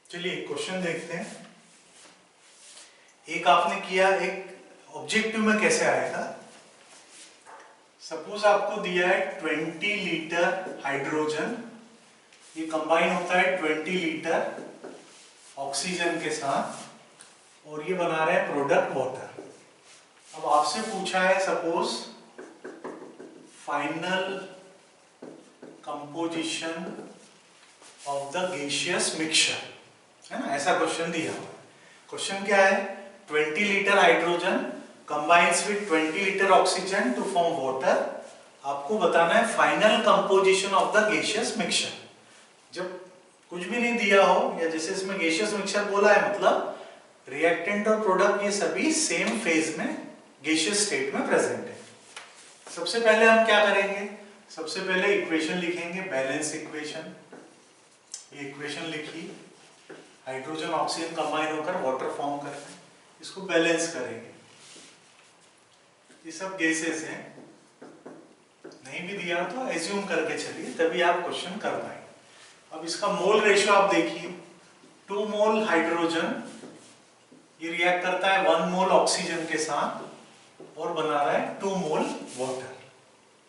चलिए क्वेश्चन देखते हैं। एक आपने किया, एक ऑब्जेक्टिव में कैसे आएगा। सपोज आपको दिया है 20 लीटर हाइड्रोजन, ये कंबाइन होता है 20 लीटर ऑक्सीजन के साथ और ये बना रहे हैं प्रोडक्ट वाटर। अब आपसे पूछा है suppose final composition of the gaseous mixture, है ना, ऐसा क्वेश्चन दिया हुआ है। क्वेश्चन क्या है, 20 litre hydrogen combines with 20 litre oxygen to form water. आपको बताना है final composition of the gaseous mixture. जब कुछ भी नहीं दिया हो या जैसे इसमें गैसियस मिक्सचर बोला है, मतलब रिएक्टेंट और प्रोडक्ट ये सभी सेम फेज में गैसियस स्टेट में प्रेजेंट है। सबसे पहले हम क्या करेंगे, सबसे पहले इक्वेशन लिखेंगे, बैलेंस इक्वेशन। ये इक्वेशन लिखी, हाइड्रोजन ऑक्सीजन कंबाइन होकर वाटर फॉर्म कर रहे हैं, इसको बैलेंस करेंगे। ये सब गैसेस हैं, नहीं भी दिया तो एज्यूम करके चलिए, तभी आप क्वेश्चन कर पाएंगे। अब इसका मोल रेशियो आप देखिए, 2 मोल हाइड्रोजन ये रिएक्ट करता है 1 मोल ऑक्सीजन के साथ और बना रहा है 2 मोल वाटर।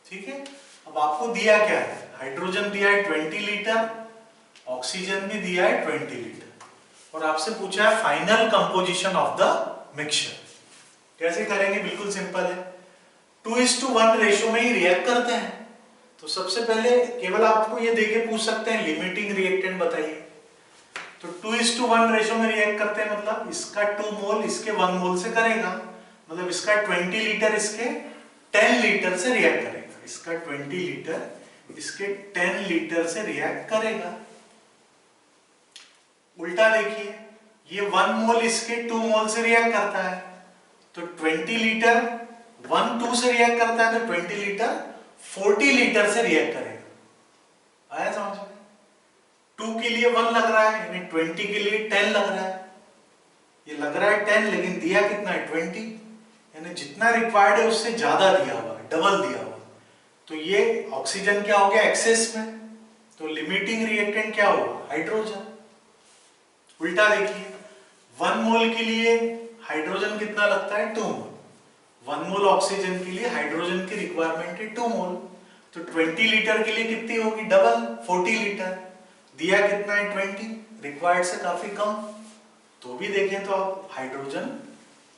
ठीक है। अब आपको दिया क्या है, हाइड्रोजन दिया है 20 लीटर, ऑक्सीजन भी दिया है 20 लीटर और आपसे पूछा है final composition of the mixture. कैसे करेंगे, बिल्कुल सिंपल है, 2:1 रेशियो में ही रिएक्ट करते हैं। तो सबसे पहले केवल आपको ये देके पूछ सकते हैं लिमिटिंग रिएक्टेंट बताइए। तो 2:1 रेशियो में रिएक्ट करते हैं, मतलब इसका 2 मोल इसके 1 मोल से करेगा, मतलब इसका 20 लीटर इसके 10 लीटर से रिएक्ट करेगा, इसका 20 लीटर इसके 10 लीटर से रिएक्ट करेगा। उल्टा देखिए, ये 1 मोल इसके 2 मोल से रिएक्ट करता है, तो 20 लीटर 1-2 से रिएक्ट करता है, तो 20 लीटर 40 लीटर से रिएक्ट करेगा। आया समझ में? 2 के लिए 1 लग रहा है, यानी 20 के लिए 10 लग रहा है। ये लग रहा है 10, लेकिन दिया कितना है 20, यानी जितना रिक्वायर्ड है उससे ज्यादा दिया हुआ है, डबल दिया हुआ है। तो ये ऑक्सीजन क्या हो गया एक्सेस में, तो लिमिटिंग रिएक्टेंट क्या होगा, हाइड्रोजन। उल्टा देखिए, 1 मोल के लिए हाइड्रोजन कितना लगता है 2 मोल, 1 मोल ऑक्सीजन के लिए हाइड्रोजन की रिक्वायरमेंट है 2 मोल, तो 20 लीटर के लिए कितनी होगी, डबल 40 लीटर। दिया कितना है 20, रिक्वायर्ड से काफी कम, तो भी देखें तो आप हाइड्रोजन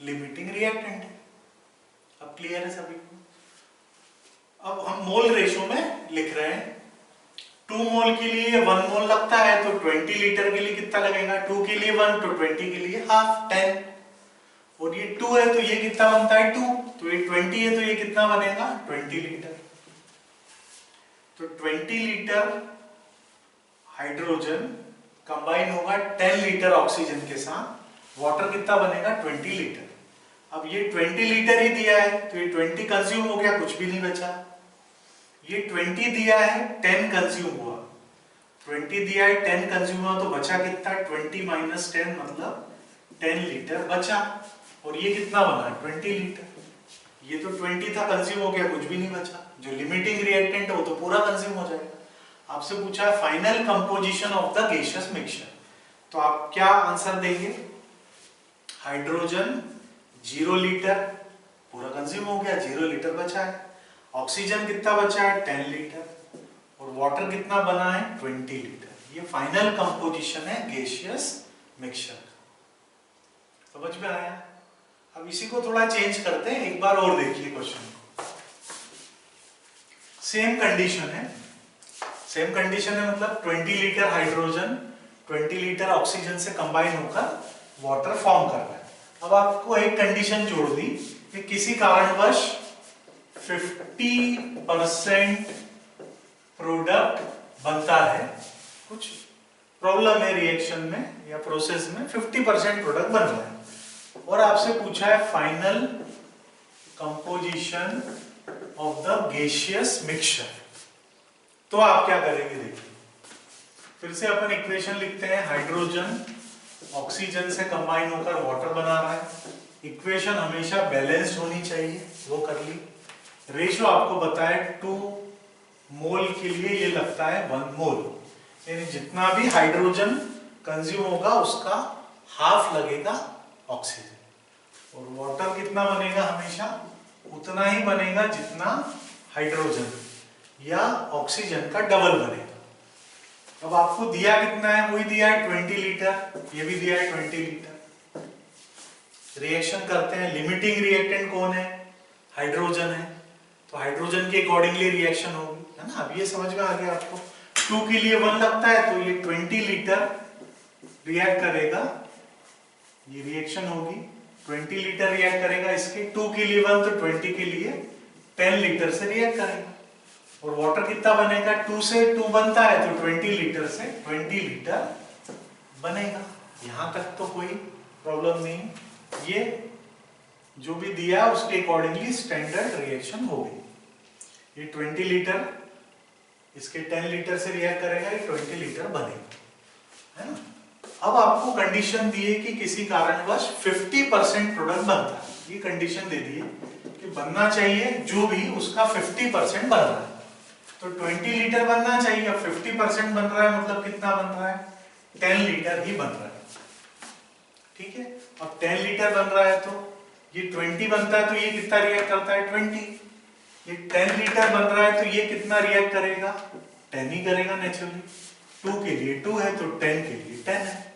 लिमिटिंग रिएक्टेंट है। अब क्लियर है सभी को। अब हम मोल रेशियो में लिख रहे हैं, 2 मोल के लिए 1 मोल लगता है, तो 20 लीटर के लिए कितना लगेगा, 2 के लिए 1, तो 20 के लिए हाफ 10, और ये 2 है तो ये कितना बनता है 2, तो ये 20 है तो ये कितना बनेगा 20 लीटर। तो 20 लीटर हाइड्रोजन कंबाइन होगा 10 लीटर ऑक्सीजन के साथ, वाटर कितना बनेगा 20 लीटर। अब ये 20 लीटर ही दिया है, तो ये 20 कंज्यूम हो गया, कुछ भी नहीं बचा। ये 20 दिया है, 10 कंज्यूम हुआ, 20 दिया है 10 कंज्यूम हुआ, तो बचा कितना, 20 माइनस 10 मतलब 10 लीटर बचा, और ये कितना बना 20 लीटर। ये तो 20 था, कंज्यूम हो गया, कुछ भी नहीं बचा। जो लिमिटिंग रिएक्टेंट है वो तो पूरा कंज्यूम हो जाएगा। आपसे पूछा है final composition of the gaseous mixture, तो आप क्या आंसर देंगे, हाइड्रोजन 0 लीटर पूरा कंज्यूम हो गया, 0 लीटर बचा है, ऑक्सीजन कितना बचा है 10 लीटर, और वाटर कितना बना है 20 लीटर। ये फाइनल कंपोजिशन है गैसियस मिक्सचर। समझ में आया। अब इसी को थोड़ा चेंज करते हैं, एक बार और देखिए क्वेश्चन को। सेम कंडीशन है, सेम कंडीशन है, मतलब 20 लीटर हाइड्रोजन 20 लीटर ऑक्सीजन से कंबाइन होकर वाटर फॉर्म कर रहा है। अब आपको एक कंडीशन जोड़ दी कि किसी कारणवश 50% प्रोडक्ट बनता है, कुछ प्रॉब्लम है रिएक्शन में या प्रोसेस में, 50% प्रोडक्ट बन रहा है, और आपसे पूछा है final composition of the gaseous mixture. तो आप क्या करेंगे देखिए, फिर से अपन इक्वेशन लिखते हैं, हाइड्रोजन ऑक्सीजन से कंबाइन होकर वाटर बना रहा है, इक्वेशन हमेशा बैलेंस्ड होनी चाहिए, वो कर ली। रेशियो आपको बताया 2 मोल के लिए ये लगता है 1 मोल, यानी जितना भी हाइड्रोजन कंज्यूम होगा उसका हाफ लगेगा ऑक्सीजन। और वाटर कितना बनेगा, हमेशा उतना ही बनेगा जितना हाइड्रोजन या ऑक्सीजन का डबल बनेगा। अब आपको दिया कितना है, वही दिया है 20 लीटर, ये भी दिया है 20 लीटर। रिएक्शन करते हैं, लिमिटिंग रिएक्टेंट कौन है, हाइड्रोजन है, तो हाइड्रोजन के अकॉर्डिंगली रिएक्शन होगी, है ना। अब ये समझ में आ गया आपको। 2 के लिए 1 लगता है तो ये 20 लीटर रिएक्ट करेगा, ये रिएक्शन होगी, 20 लीटर रिएक्ट करेगा इसके। 2 के लिए 1 तो 20 के लिए 10 लीटर से रिएक्ट करेगा। और वाटर कितना बनेगा, 2 से 2 बनता है तो 20 लीटर से 20 लीटर बनेगा। यहां तक तो कोई प्रॉब्लम नहीं, ये जो भी दिया उसके अकॉर्डिंगली स्टैंडर्ड रिएक्शन होगी। ये 20 लीटर इसके 10 लीटर से रिएक्ट करेगा, ये 20 लीटर बनेगा, है ना। अब आपको कंडीशन दी है कि किसी कारणवश 50% प्रोडक्ट बनता है, ये कंडीशन दे दी है कि बनना चाहिए जो भी उसका 50% बन रहा है, तो 20 लीटर बनना चाहिए। अब 50% बन रहा है मतलब कितना बन रहा है, 10 लीटर ही बन रहा है, ठीक है। अब 10 लीटर बन रहा है तो ये 20 बनता है तो ये कितना रिएक्ट करता है, 20। ये 10 लीटर बन रहा है तो ये कितना रिएक्ट करेगा, 10 ही करेगा नेचुरली। 2 के लिए 2 है तो 10 के लिए 10 है।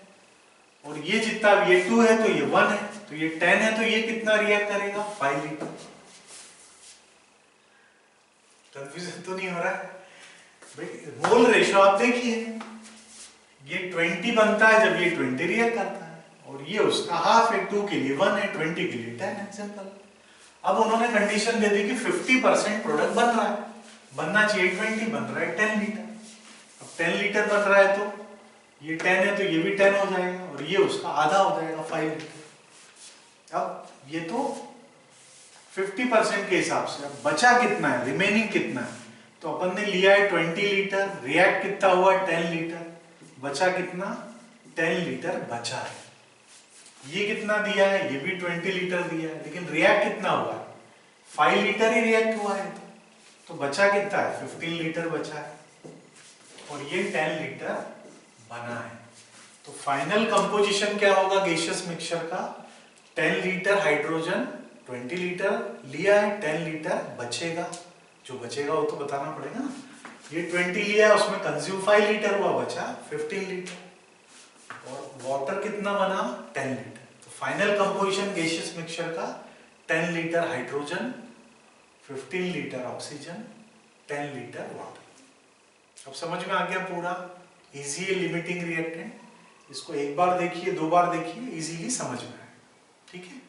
और ये जितना, ये 2 है तो ये 1 है, तो ये 10 है तो ये कितना रिएक्ट करेगा, 5 लीटर। कंफ्यूजन तो नहीं हो रहा है भाई। मोल रेशो आप देखिए, ये 20 बनता है जब ये 20 रिएक्ट करता है, और ये उसका हाफ है, 2 के लिए 1 है, 20 के लिए 10 है, सिंपल। अब उन्होंने कंडीशन दे दी कि 50% प्रोडक्ट बन रहा है, बनना चाहिए 20, बन रहा है 10 लीटर। अब 10 लीटर बन रहा है तो ये 10 है तो ये भी 10 हो जाएगा, और ये उसका आधा हो जाएगा, 5 लीटर। अब ये तो 50% के हिसाब से, अब बचा कितना है, रिमेनिंग कितना है, तो अपन ने लिया है 20 लीटर, रिएक्ट कितना हुआ 10 लीटर, बचा कितना, 10 लीटर बचा है। ये कितना दिया है, ये भी 20 लीटर दिया है, लेकिन रिएक्ट कितना हुआ है, 5 लीटर ही रिएक्ट हुआ है, तो बचा कितना है, 15 लीटर बचा है, और ये 10 लीटर बना है। तो फाइनल कंपोजिशन क्या होगा गैसियस मिक्सचर का, 10 लीटर हाइड्रोजन, 20 लीटर लिया है, 10 लीटर बचेगा, जो बचेगा वो तो बताना पड़ेगा ना। ये 20 लिया है, उसमें कंज्यूम 5 लीटर हुआ, बचा 15 लीटर, और वाटर कितना बना, 10 लीटर। तो फाइनल कंपोजिशन गैसियस मिक्सचर का 10 litre hydrogen, 15 litre oxygen, 10 litre water. अब समझ में आ गया पूरा, इजी है लिमिटिंग रिएक्टेंट। इसको एक बार देखिए, 2 बार देखिए, इजीली समझ में आए, ठीक है।